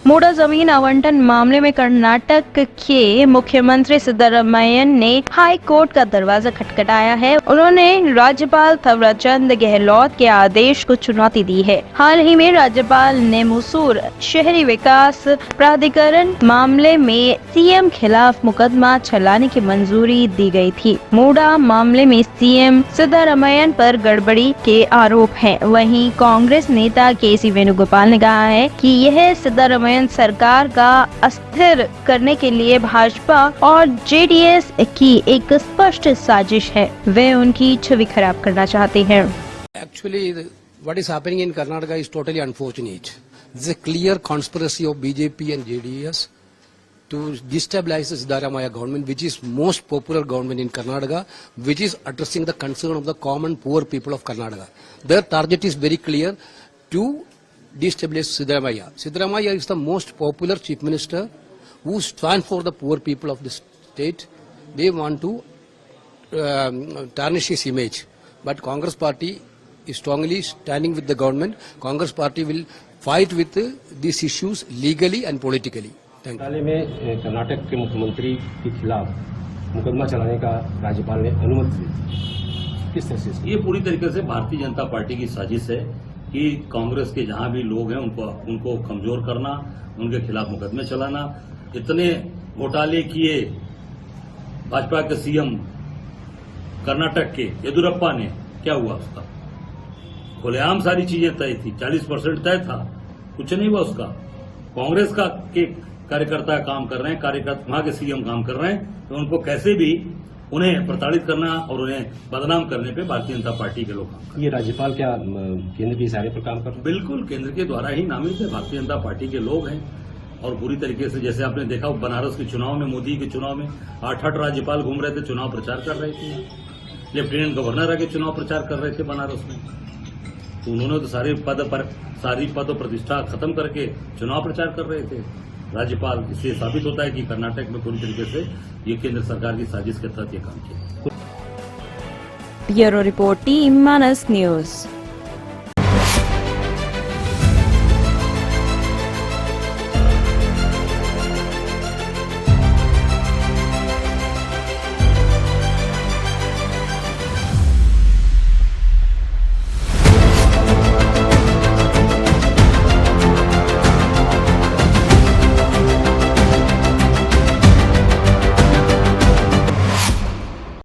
मूडा जमीन आवंटन मामले में कर्नाटक के मुख्यमंत्री सिद्धरामैया ने हाई कोर्ट का दरवाजा खटखटाया है। उन्होंने राज्यपाल थावरचंद गहलोत के आदेश को चुनौती दी है। हाल ही में राज्यपाल ने मैसूर शहरी विकास प्राधिकरण मामले में सीएम खिलाफ मुकदमा चलाने की मंजूरी दी गई थी। मूडा मामले में सीएम सिद्धरामैया पर गड़बड़ी के आरोप हैं। वहीं कांग्रेस नेता केसी वेणुगोपाल ने कहा है कि यह सिद्धरामैया सरकार का अस्थिर करने के लिए भाजपा और जेडीएस की एक स्पष्ट साजिश है। वे उनकी छवि खराब करना चाहते हैं। Actually, what is happening in Karnataka is totally unfortunate. This is a clear conspiracy of BJP and JDS to destabilize the Siddaramaiah government, which is most popular government in Karnataka, which is addressing the concern of the common poor people of Karnataka. Their target is very clear, to destabilize Siddaramaiah. Siddaramaiah is the most popular chief minister who stands for the poor people of the state. They want to tarnish his image. But Congress party is strongly standing with the government. Congress party will fight with these issues legally and politically. Thank you. हाल में कर्नाटक के मुख्यमंत्री के खिलाफ मुकदमा चलाने का राज्यपाल ने अनुमति दी। किस तरह से? ये पूरी तरीके से भारतीय जनता पार्टी की साजिश है कि कांग्रेस के जहां भी लोग हैं उनको कमजोर करना, उनके खिलाफ मुकदमे चलाना। इतने घोटाले किए भाजपा के सीएम कर्नाटक के येदियुरप्पा ने, क्या हुआ उसका? खुलेआम सारी चीजें तय थी, 40% तय था, कुछ नहीं हुआ उसका। कांग्रेस का के कार्यकर्ता काम कर रहे हैं, कार्यकर्ता वहां के सीएम काम कर रहे हैं, तो उनको कैसे भी उन्हें प्रताड़ित करना और उन्हें बदनाम करने पे भारतीय जनता पार्टी के लोग काम कर रहे हैं। ये राज्यपाल क्या केंद्र के इशारे पर काम कर रहे हैं? बिल्कुल केंद्र के द्वारा ही नामित है, भारतीय जनता पार्टी के लोग हैं। और बुरी तरीके से, जैसे आपने देखा बनारस के चुनाव में, मोदी के चुनाव में 8 राज्यपाल घूम रहे थे, चुनाव प्रचार कर रहे थे, लेफ्टिनेंट गवर्नर आके चुनाव प्रचार कर रहे थे बनारस में। तो उन्होंने तो सारी पद और प्रतिष्ठा खत्म करके चुनाव प्रचार कर रहे थे राज्यपाल। इससे साबित होता है कि कर्नाटक में पूरी तरीके से ये केंद्र सरकार की साजिश के तहत ये काम किया। ब्यूरो रिपोर्ट, टीम मानस न्यूज।